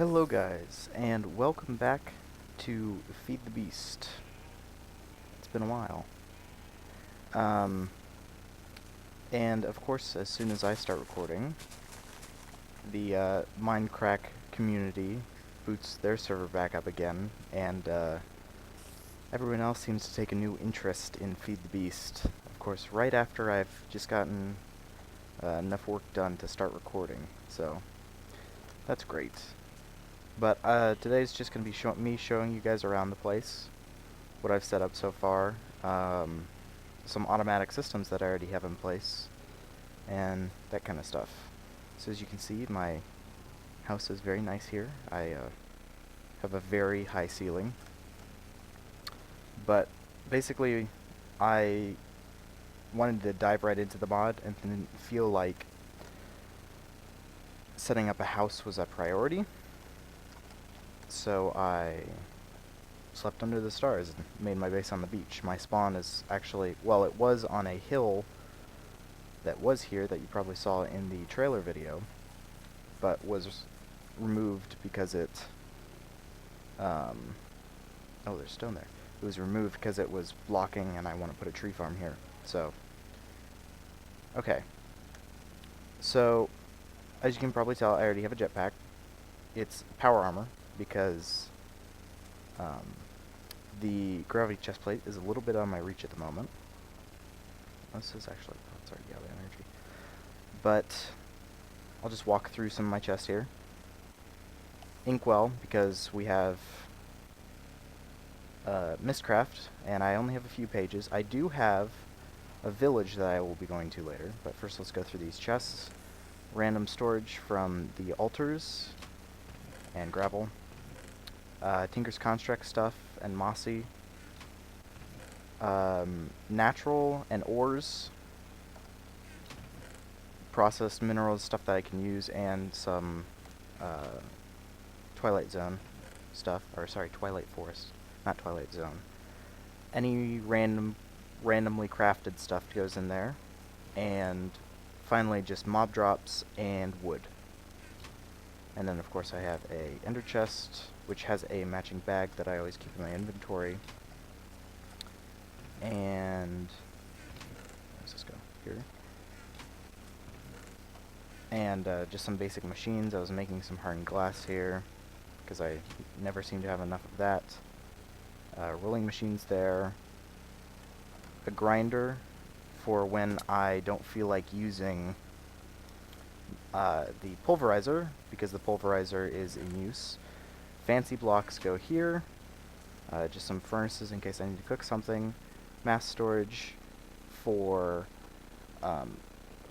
Hello guys, and welcome back to Feed the Beast. It's been a while. Um, and of course, as soon as I start recording, the Minecraft community boots their server back up again, and everyone else seems to take a new interest in Feed the Beast. Of course, right after I've just gotten enough work done to start recording, so that's great. But today's just going to be me showing you guys around the place, what I've set up so far, some automatic systems that I already have in place, and that kind of stuff. So as you can see, my house is very nice here. I have a very high ceiling. But basically, I wanted to dive right into the mod and didn't feel like setting up a house was a priority. So I slept under the stars and made my base on the beach. My spawn is actually, well, it was on a hill that was here that you probably saw in the trailer video, but was removed because it, oh, there's stone there. It was removed because it was blocking and I want to put a tree farm here. So, okay. So, as you can probably tell, I already have a jetpack. It's power armor, because the gravity chest plate is a little bit on my reach at the moment. This is actually, oh, it's already out of energy. But I'll just walk through some of my chests here. Inkwell, because we have Mistcraft, and I only have a few pages. I do have a village that I will be going to later, but first let's go through these chests. Random storage from the altars and gravel. Tinker's Construct stuff and mossy. Natural and ores. Processed minerals, stuff that I can use, and some Twilight Zone stuff. Or sorry, Twilight Forest, not Twilight Zone. Any randomly crafted stuff goes in there. And finally just mob drops and wood. And then of course I have a ender chest, which has a matching bag that I always keep in my inventory. And let's just go here. And just some basic machines. I was making some hardened glass here because I never seem to have enough of that. Rolling machines there. A grinder for when I don't feel like using the pulverizer, because the pulverizer is in use. Fancy blocks go here. Just some furnaces in case I need to cook something. Mass storage for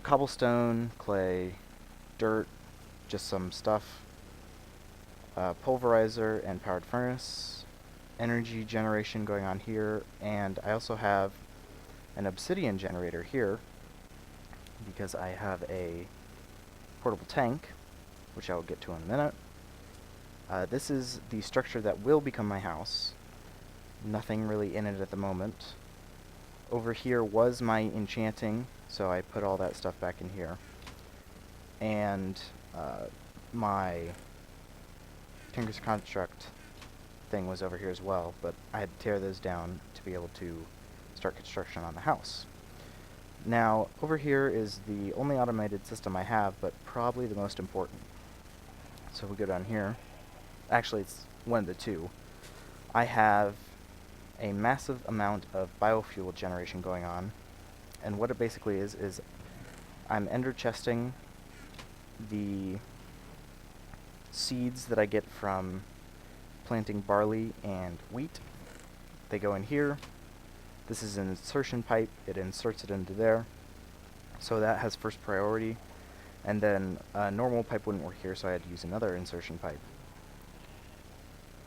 cobblestone, clay, dirt, just some stuff. Pulverizer and powered furnace. Energy generation going on here. And I also have an obsidian generator here because I have a portable tank, which I will get to in a minute. This is the structure that will become my house. Nothing really in it at the moment. Over here was my enchanting, so I put all that stuff back in here. And my Tinker's Construct thing was over here as well, but I had to tear those down to be able to start construction on the house. Now, over here is the only automated system I have, but probably the most important. So we go down here. Actually, it's one of the two. I have a massive amount of biofuel generation going on, and what it basically is I'm ender chesting the seeds that I get from planting barley and wheat. They go in here. This is an insertion pipe. It inserts it into there. So that has first priority. And then a normal pipe wouldn't work here, so I had to use another insertion pipe.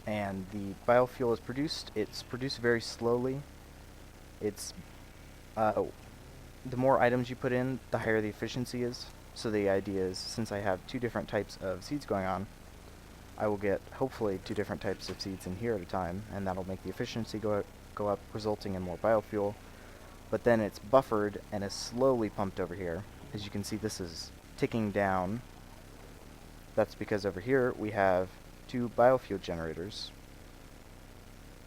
And the biofuel is produced. It's produced very slowly. It's the more items you put in, the higher the efficiency is. So the idea is, since I have two different types of seeds going on, I will get hopefully two different types of seeds in here at a time, and that'll make the efficiency go up, resulting in more biofuel. But then it's buffered and is slowly pumped over here. As you can see, this is ticking down. That's because over here we have two biofuel generators,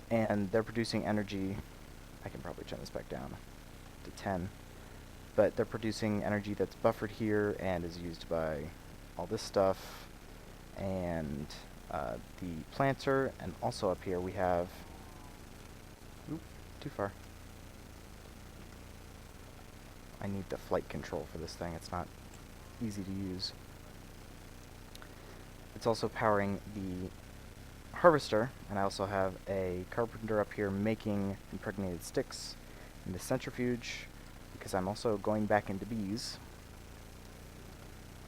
and they're producing energy. I can probably turn this back down to 10, but they're producing energy that's buffered here and is used by all this stuff, and the planter, and also up here we have, oop, too far. I need the flight control for this thing, it's not easy to use. It's also powering the harvester, and I also have a carpenter up here making impregnated sticks, and the centrifuge, because I'm also going back into bees.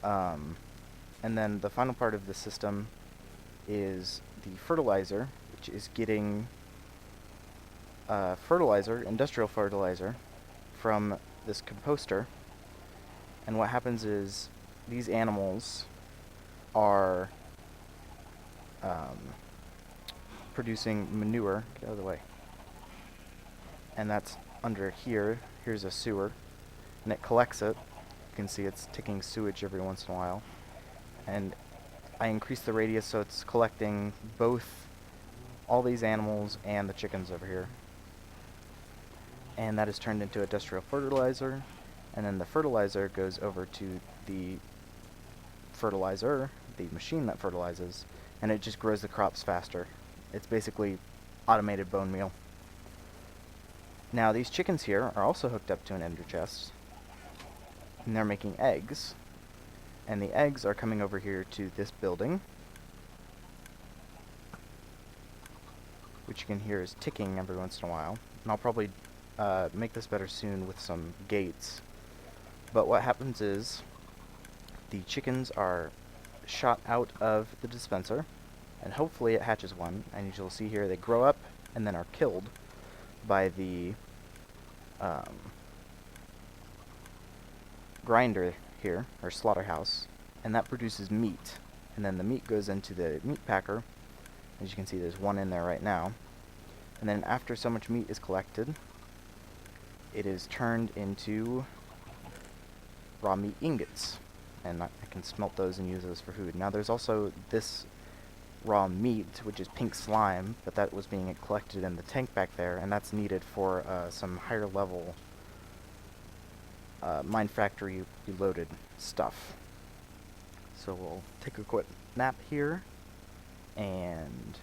And then the final part of the system is the fertilizer, which is getting fertilizer, industrial fertilizer, from this composter. And what happens is these animals are producing manure. Get out of the way. And that's under here. Here's a sewer, and it collects it. You can see it's taking sewage every once in a while. And I increase the radius so it's collecting both all these animals and the chickens over here. And that is turned into industrial fertilizer, and then the fertilizer goes over to the fertilizer, the machine that fertilizes, and it just grows the crops faster. It's basically automated bone meal. Now these chickens here are also hooked up to an ender chest, and they're making eggs, and the eggs are coming over here to this building, which you can hear is ticking every once in a while. And I'll probably make this better soon with some gates. But what happens is the chickens are shot out of the dispenser, and hopefully it hatches one, and you'll see here they grow up and then are killed by the grinder here, or slaughterhouse, and that produces meat, and then the meat goes into the meat packer. As you can see, there's one in there right now, and then after so much meat is collected, it is turned into raw meat ingots, and I can smelt those and use those for food. Now there's also this raw meat, which is pink slime, but that was being collected in the tank back there, and that's needed for some higher level mine factory reloaded stuff. So we'll take a quick nap here and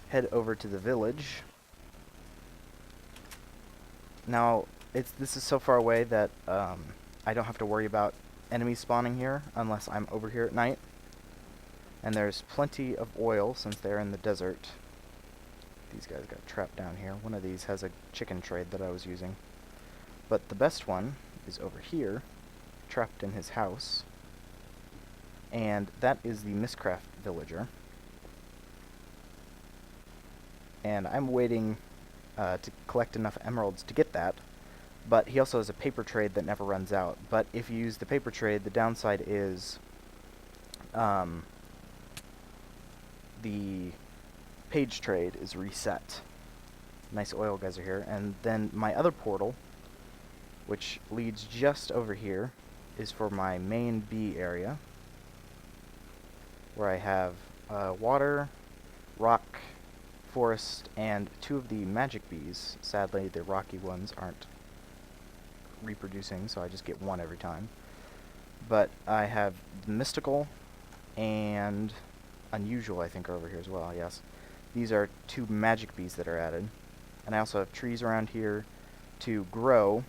head over to the village. Now this is so far away that I don't have to worry about enemies spawning here unless I'm over here at night. And there's plenty of oil since they're in the desert. These guys got trapped down here. One of these has a chicken trade that I was using. But the best one is over here, trapped in his house. And that is the Mistcraft villager. And I'm waiting to collect enough emeralds to get that. But he also has a paper trade that never runs out. But if you use the paper trade, the downside is the page trade is reset. Nice oil geyser here. And then my other portal, which leads just over here, is for my main bee area, where I have water, rock, forest, and 2 of the magic bees. Sadly, the rocky ones aren't reproducing, so I just get 1 every time. But I have mystical and unusual, I think, are over here as well, yes. These are 2 magic bees that are added. And I also have trees around here to grow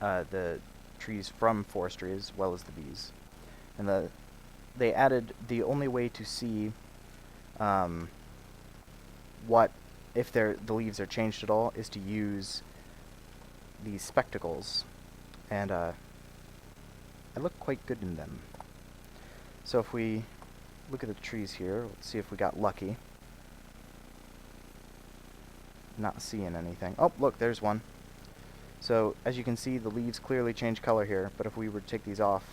the trees from forestry as well as the bees. And they added the only way to see what if the leaves are changed at all is to use these spectacles, and I look quite good in them. So if we look at the trees here, let's see if we got lucky. Not seeing anything. Oh, look, there's one. So as you can see, the leaves clearly change color here, but if we were to take these off,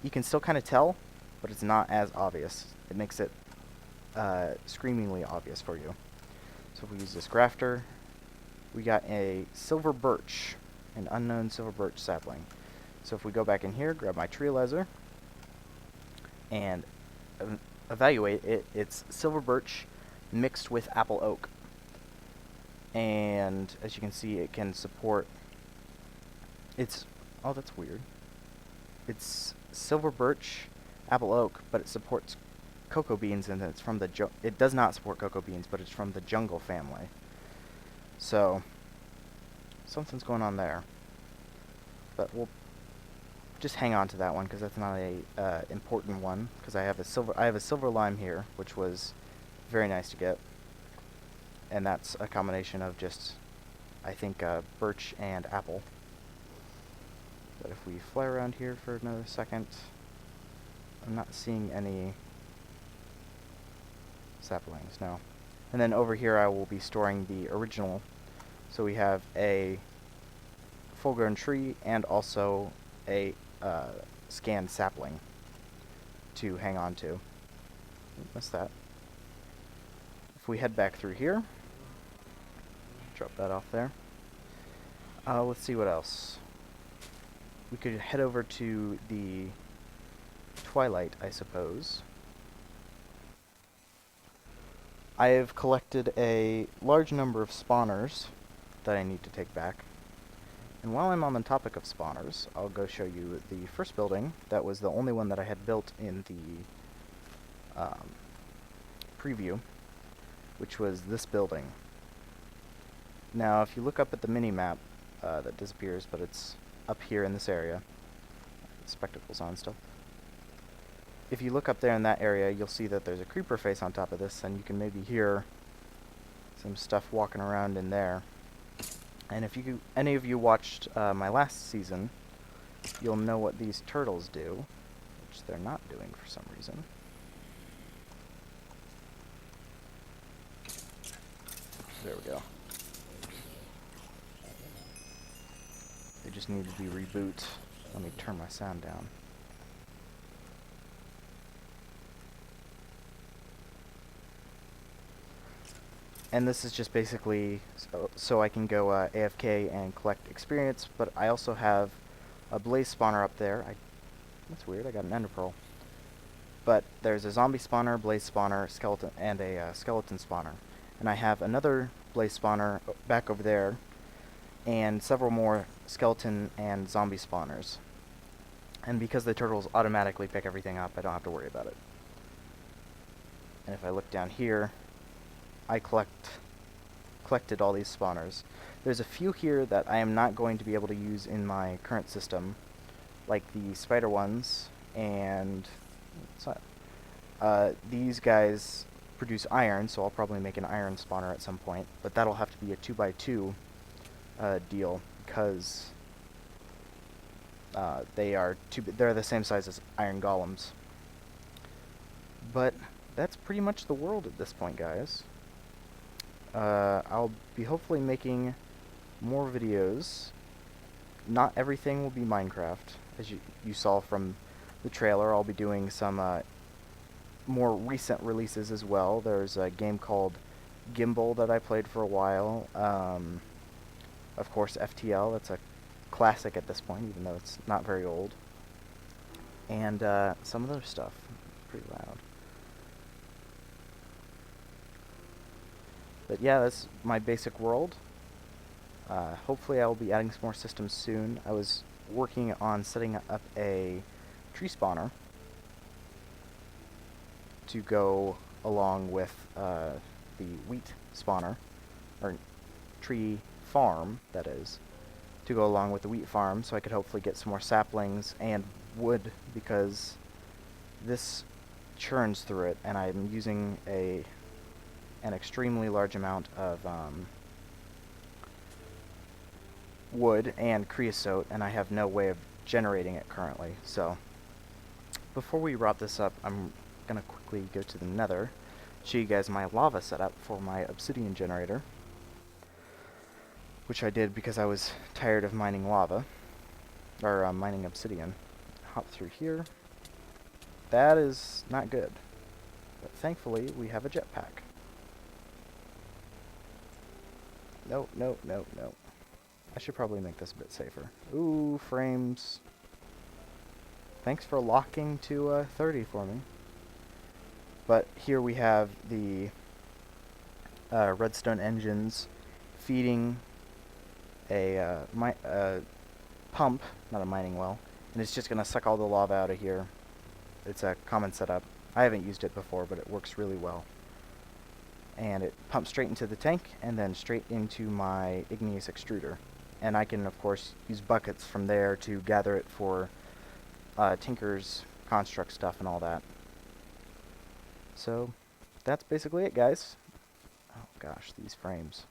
you can still kind of tell, but it's not as obvious. It makes it screamingly obvious for you. So if we use this grafter, we got a silver birch, an unknown silver birch sapling. So if we go back in here, grab my tree laser, and evaluate it. It's silver birch mixed with apple oak. And as you can see, it can support... It's... Oh, that's weird. It's silver birch, apple oak, but it supports cocoa beans, and it's from the... It does not support cocoa beans, but it's from the jungle family. So, something's going on there. But we'll just hang on to that one, because that's not a important one, because I have a silver lime here, which was very nice to get. And that's a combination of just, I think, birch and apple. But if we fly around here for another second, I'm not seeing any saplings, no. And then over here I will be storing the original. So we have a full-grown tree and also a scanned sapling to hang on to. Missed that. If we head back through here, drop that off there. Let's see what else. We could head over to the Twilight, I suppose. I have collected a large number of spawners that I need to take back. And while I'm on the topic of spawners, I'll go show you the first building. That was the only one that I had built in the preview, which was this building. Now, if you look up at the mini-map, that disappears, but it's up here in this area. Spectacles on still. If you look up there in that area, you'll see that there's a creeper face on top of this, and you can maybe hear some stuff walking around in there. And if any of you watched my last season, you'll know what these turtles do, which they're not doing for some reason. There we go. They just need to be reboot. Let me turn my sound down. And this is just basically so I can go AFK and collect experience, but I also have a blaze spawner up there. That's weird, I got an ender pearl. But there's a zombie spawner, blaze spawner, skeleton, and a skeleton spawner. And I have another blaze spawner back over there, and several more skeleton and zombie spawners. And because the turtles automatically pick everything up, I don't have to worry about it. And if I look down here, I collected all these spawners. There's a few here that I am not going to be able to use in my current system, like the spider ones, and these guys produce iron, so I'll probably make an iron spawner at some point, but that'll have to be a 2x2 deal, because they're the same size as iron golems. But that's pretty much the world at this point, guys. I'll be hopefully making more videos. Not everything will be Minecraft, as you saw from the trailer. I'll be doing some more recent releases as well. There's a game called Gimbal that I played for a while. Of course, FTL, that's a classic at this point, even though it's not very old. And some other stuff. Pretty loud. But yeah, that's my basic world. Hopefully I will be adding some more systems soon. I was working on setting up a tree spawner to go along with the wheat spawner, or tree farm, that is, to go along with the wheat farm, so I could hopefully get some more saplings and wood, because this churns through it, and I'm using an extremely large amount of wood and creosote, and I have no way of generating it currently. So before we wrap this up, I'm gonna quickly go to the nether, show you guys my lava setup for my obsidian generator, which I did because I was tired of mining lava, or mining obsidian. Hop through here. That is not good, but thankfully we have a jetpack. No, no, no, no. I should probably make this a bit safer. Ooh, frames. thanks for locking to 30 for me. But here we have the redstone engines feeding a pump, not a mining well, and it's just going to suck all the lava out of here. It's a common setup. I haven't used it before, but it works really well. And it pumps straight into the tank and then straight into my igneous extruder. And I can, of course, use buckets from there to gather it for Tinker's construct stuff and all that. So that's basically it, guys. Oh gosh, these frames.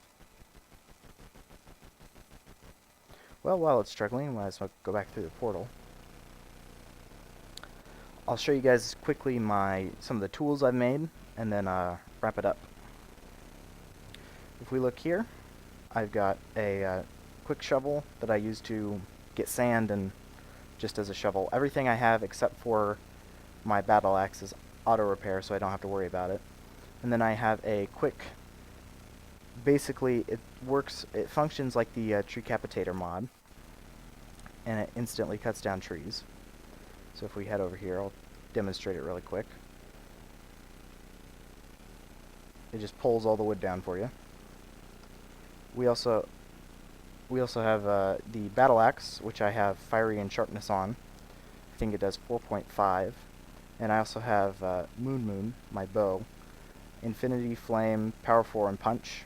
Well, while it's struggling, I might as well go back through the portal. I'll show you guys quickly some of the tools I've made, and then wrap it up. If we look here, I've got a quick shovel that I use to get sand and just as a shovel. Everything I have except for my battle axe is auto repair, so I don't have to worry about it. And then I have a quick, basically it functions like the tree capitator mod, and it instantly cuts down trees. So if we head over here, I'll demonstrate it really quick. It just pulls all the wood down for you. We also have the battle axe, which I have fiery and sharpness on. I think it does 4.5. And I also have Moon, my bow, Infinity, Flame, Power 4, and Punch.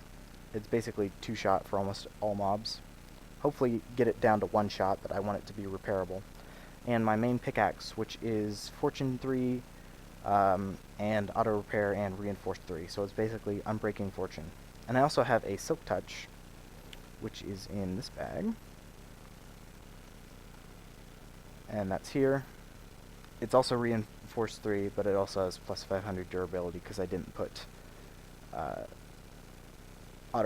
It's basically 2-shot for almost all mobs. Hopefully get it down to 1-shot, but I want it to be repairable. And my main pickaxe, which is Fortune 3, and Auto Repair and Reinforced 3. So it's basically Unbreaking Fortune. And I also have a Silk Touch, which is in this bag. And that's here. It's also Reinforced 3, but it also has plus 500 durability because I didn't put auto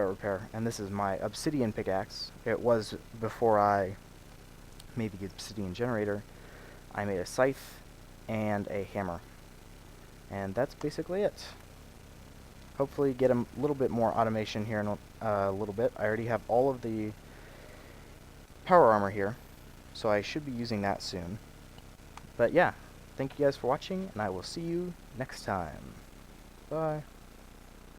repair. And this is my obsidian pickaxe. It was before I made the obsidian generator. I made a scythe and a hammer. And that's basically it. Hopefully get a little bit more automation here in a little bit. I already have all of the power armor here, so I should be using that soon. But yeah, thank you guys for watching, and I will see you next time. Bye.